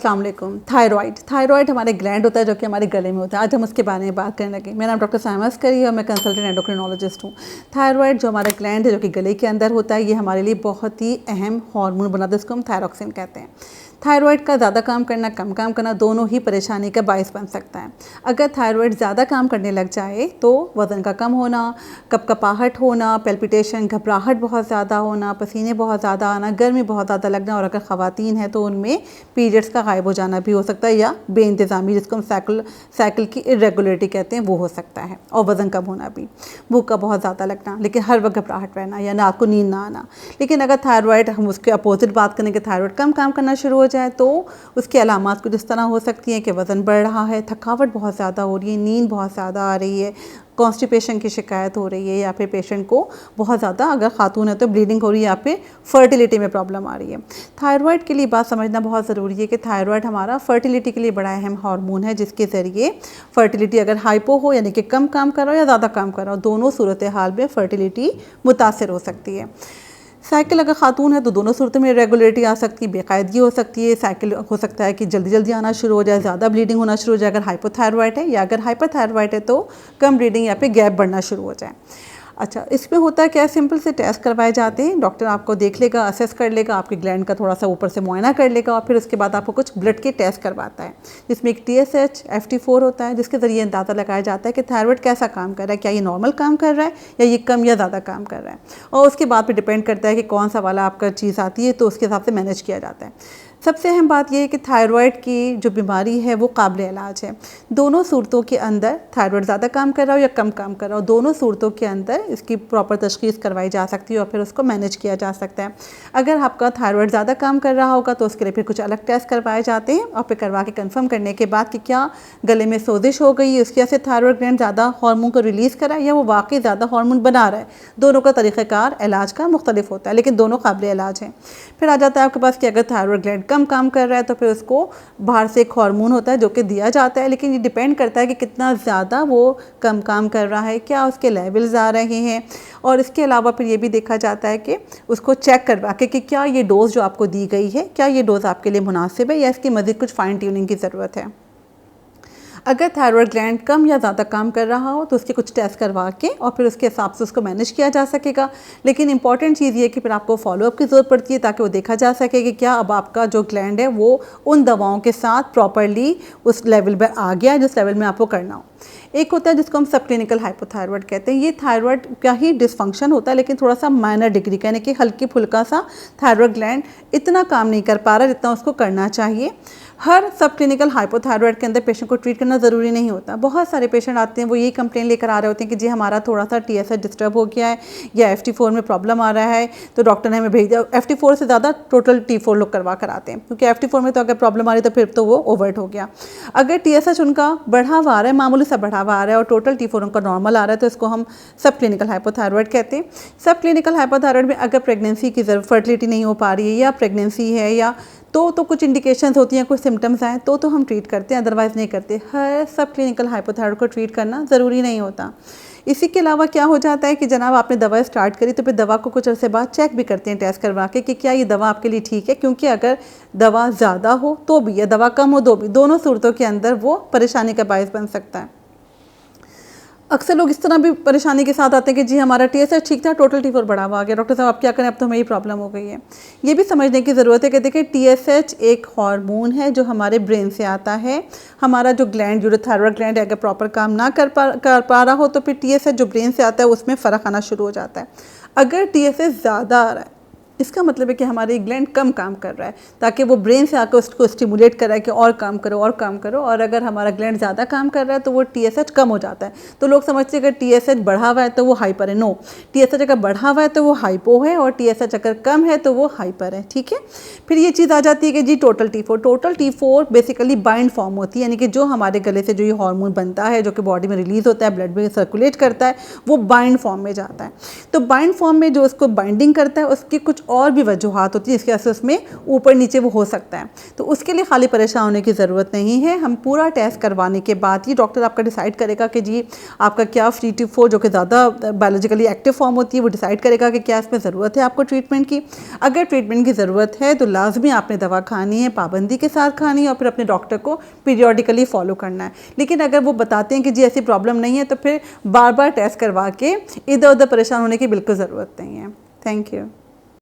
अस्सलाम वालेकुम। थायराइड हमारे ग्लैंड होता है जो कि हमारे गले में होता है। आज हम उसके बारे में बात करने लगे। मेरा नाम डॉक्टर साइमा अस्करी है और मैं कंसल्टेंट एंडोक्रिनोलॉजिस्ट हूँ। थायराइड जो हमारा ग्लैंड है जो कि गले के अंदर होता है, ये हमारे लिए बहुत ही अहम हार्मोन बनाता है, जिसको हम थायरॉक्सिन कहते हैं। थायराइड का ज़्यादा काम करना, कम काम करना, दोनों ही परेशानी का बायस बन सकता है। अगर थायराइड ज़्यादा काम करने लग जाए तो वज़न का कम होना, कपकपाहट होना, पैल्पिटेशन, घबराहट बहुत ज़्यादा होना, पसीने बहुत ज़्यादा आना, गर्मी बहुत ज़्यादा लगना, और अगर ख़वातीन है तो उनमें पीरियड्स का गायब हो जाना भी हो सकता है, या बेइंतज़ामी जिसको हम साइकिल की इरेगुलरिटी कहते हैं वो हो सकता है, और वज़न कम होना भी, भूख का बहुत ज़्यादा लगना, लेकिन हर वक्त घबराहट रहना या रात को नींद ना आना। लेकिन अगर थायराइड, हम उसके अपोजिट बात करें कि थायराइड कम काम करना शुरू हो जाए तो उसकी अलामात कुछ इस तरह हो सकती हैं कि वज़न बढ़ रहा है, थकावट बहुत ज़्यादा हो रही है, नींद बहुत ज़्यादा आ रही है, कॉन्स्टिपेशन की शिकायत हो रही है, या फिर पेशेंट को बहुत ज़्यादा, अगर खातून है तो ब्लीडिंग हो रही है, या फिर फर्टिलिटी में प्रॉब्लम आ रही है। थायराइड के लिए बात समझना बहुत ज़रूरी है कि थायराइड हमारा फर्टिलिटी के लिए बड़ा अहम हार्मोन है, जिसके ज़रिए फर्टिलिटी अगर हाइपो हो यानी कि कम काम कर रहा हो या ज़्यादा काम कर रहा हो, दोनों सूरत हाल में फर्टिलिटी मुतासर हो सकती है। साइकिल अगर खातून है तो दोनों सूरतों में इरेगुलरिटी आ सकती है, बेकायदगी हो सकती है। साइकिल हो सकता है कि जल्दी जल्दी आना शुरू हो जाए, ज़्यादा ब्लीडिंग होना शुरू हो जाए अगर हाइपोथायराइड है, या अगर हाइपरथायराइड है तो कम ब्लीडिंग या फिर गैप बढ़ना शुरू हो जाए। अच्छा, इसमें होता है क्या, सिंपल से टेस्ट करवाए जाते हैं। डॉक्टर आपको देख लेगा, असेस कर लेगा, आपके ग्लैंड का थोड़ा सा ऊपर से मुआयना कर लेगा, और फिर उसके बाद आपको कुछ ब्लड के टेस्ट करवाता है, जिसमें एक TSH, FT4 होता है, जिसके ज़रिए अंदाज़ा लगाया जाता है कि थायराइड कैसा काम कर रहा है, क्या ये नॉर्मल काम कर रहा है या ये कम या ज़्यादा काम कर रहा है। और उसके बाद फिर डिपेंड करता है कि कौन सा वाला आपका चीज़ आती है, तो उसके हिसाब से मैनेज किया जाता है। सबसे अहम बात यह है कि थायराइड की जो बीमारी है वो काबिल इलाज है। दोनों सूरतों के अंदर, थायराइड ज़्यादा काम कर रहा हो या कम काम कर रहा हो, दोनों सूरतों के अंदर इसकी प्रॉपर तशख़ीस करवाई जा सकती है और फिर उसको मैनेज किया जा सकता है। अगर आपका थायराइड ज़्यादा काम कर रहा होगा तो उसके लिए फिर कुछ अलग टेस्ट करवाए जाते हैं, और फिर करवा के कंफर्म करने के बाद कि क्या गले में सोजिश हो गई है, उसकी वजह से थायराइड ग्लैंड ज़्यादा हार्मोन को रिलीज़ करा है, या वो वाकई ज़्यादा हार्मोन बना रहा है। दोनों का तरीक़ाकार इलाज का मुख्तलिफ होता है, लेकिन दोनों काबिल इलाज हैं। फिर आ जाता है आपके पास कि अगर थायराइड ग्लैंड कम काम कर रहा है तो फिर उसको बाहर से एक हार्मोन होता है जो कि दिया जाता है, लेकिन ये डिपेंड करता है कि कितना ज़्यादा वो कम काम कर रहा है, क्या उसके लेवल्स आ रहे हैं। और इसके अलावा फिर ये भी देखा जाता है कि उसको चेक करवा के कि क्या ये डोज़ जो आपको दी गई है, क्या ये डोज़ आपके लिए मुनासिब है, या इसकी मज़ीद कुछ फाइन ट्यूनिंग की ज़रूरत है। अगर थायराइड ग्लैंड कम या ज़्यादा काम कर रहा हो तो उसके कुछ टेस्ट करवा के और फिर उसके हिसाब से उसको मैनेज किया जा सकेगा। लेकिन इंपॉर्टेंट चीज़ ये कि फिर आपको फॉलोअप की ज़रूरत पड़ती है, ताकि वो देखा जा सके कि क्या अब आपका जो ग्लैंड है वो उन दवाओं के साथ प्रॉपरली उस लेवल पर आ गया है जिस लेवल में आपको करना हो। एक होता है जिसको हम सब क्लिनिकल हाइपोथायराइड कहते हैं। ये थायराइड का ही डिसफंक्शन होता है, लेकिन थोड़ा सा माइनर डिग्री का, यानी कि हल्की फुल्का सा थायराइड ग्लैंड इतना काम नहीं कर पा रहा जितना उसको करना चाहिए। हर सब क्लिनिकल हाइपोथायराइड के अंदर पेशेंट को ट्रीट करना ज़रूरी नहीं होता। बहुत सारे पेशेंट आते हैं, वो यही कंप्लेन लेकर आ रहे होते हैं कि जी हमारा थोड़ा सा TSH डिस्टर्ब हो गया है, या FT4 में प्रॉब्लम आ रहा है, तो डॉक्टर ने हमें भेज दिया। FT4 से ज़्यादा टोटल T4 लोग करवा कर आते हैं, क्योंकि FT4 में तो अगर प्रॉब्लम आ रही तो फिर तो वो ओवर्ट हो गया। अगर TSH उनका बढ़ा हुआ आ रहा है, मामूली सा बढ़ा हुआ आ रहा है, और टोटल T4 उनका नॉर्मल आ रहा है, तो इसको हम सब क्लिनिकल हाइपोथायराइड कहते हैं। सब क्लिनिकल हाइपोथायराइड में अगर प्रेगनेंसी की फर्टिलिटी नहीं हो पा रही है, या प्रेगनेंसी है, या तो कुछ इंडिकेशंस होती हैं, कुछ सिम्टम्स आए तो हम ट्रीट करते हैं, अदरवाइज़ नहीं करते। हर सब क्लिनिकल हाइपोथायराइड को ट्रीट करना ज़रूरी नहीं होता। इसी के अलावा क्या हो जाता है कि जनाब आपने दवा स्टार्ट करी तो फिर दवा को कुछ अर्से बाद चेक भी करते हैं, टेस्ट करवा के कि क्या ये दवा आपके लिए ठीक है, क्योंकि अगर दवा ज़्यादा हो तो भी या दवा कम हो तो भी, दोनों सूरतों के अंदर वो परेशानी का बायस बन सकता है। अक्सर लोग इस तरह भी परेशानी के साथ आते हैं कि जी हमारा TSH ठीक था, टोटल T4 बढ़ा हुआ आ गया, डॉक्टर साहब आप क्या करें, अब तो हमें ये प्रॉब्लम हो गई है। ये भी समझने की ज़रूरत है कि देखिए TSH एक हार्मोन है जो हमारे ब्रेन से आता है। हमारा जो ग्लैंड, जो थायराइड ग्लैंड है, अगर प्रॉपर काम ना कर पा रहा हो तो फिर TSH जो ब्रेन से आता है उसमें फ़र्क आना शुरू हो जाता है। अगर TSH ज़्यादा आ रहा है, इसका मतलब है कि हमारी ग्लैंड कम काम कर रहा है, ताकि वो ब्रेन से आकर उसको स्टिमुलेट कर रहा है कि और काम करो और काम करो। और अगर हमारा ग्लैंड ज़्यादा काम कर रहा है तो वो TSH कम हो जाता है। तो लोग समझते हैं कि TSH बढ़ा हुआ है तो वो हाइपर है। नो, TSH अगर बढ़ा हुआ है तो वो हाइपो है, और TSH अगर कम है तो वो हाइपर है। ठीक है। फिर ये चीज़ आ जाती है कि जी total T4 basically bind form होती है, यानी कि जो हमारे गले से जो ये हार्मोन बनता है, जो कि बॉडी में रिलीज़ होता है, ब्लड में सर्कुलेट करता है, वो बाइंड फॉर्म में जाता है। तो बाइंड फॉर्म में जो उसको बाइंडिंग करता है, उसके कुछ और भी वजूहात होती है इसके वजह से उसमें ऊपर नीचे वो हो सकता है। तो उसके लिए खाली परेशान होने की ज़रूरत नहीं है। हम पूरा टेस्ट करवाने के बाद ही डॉक्टर आपका डिसाइड करेगा कि जी आपका क्या फ्री T4 जो कि ज़्यादा बायोलॉजिकली एक्टिव फॉर्म होती है वो डिसाइड करेगा कि क्या इसमें ज़रूरत है आपको ट्रीटमेंट की। अगर ट्रीटमेंट की ज़रूरत है तो लाजमी आपने दवा खानी है, पाबंदी के साथ खानी है और फिर अपने डॉक्टर को पीरियडिकली फॉलो करना है। लेकिन अगर वो बताते हैं कि जी ऐसी प्रॉब्लम नहीं है तो फिर बार बार टेस्ट करवा के इधर उधर परेशान होने की बिल्कुल ज़रूरत नहीं है। Thank you.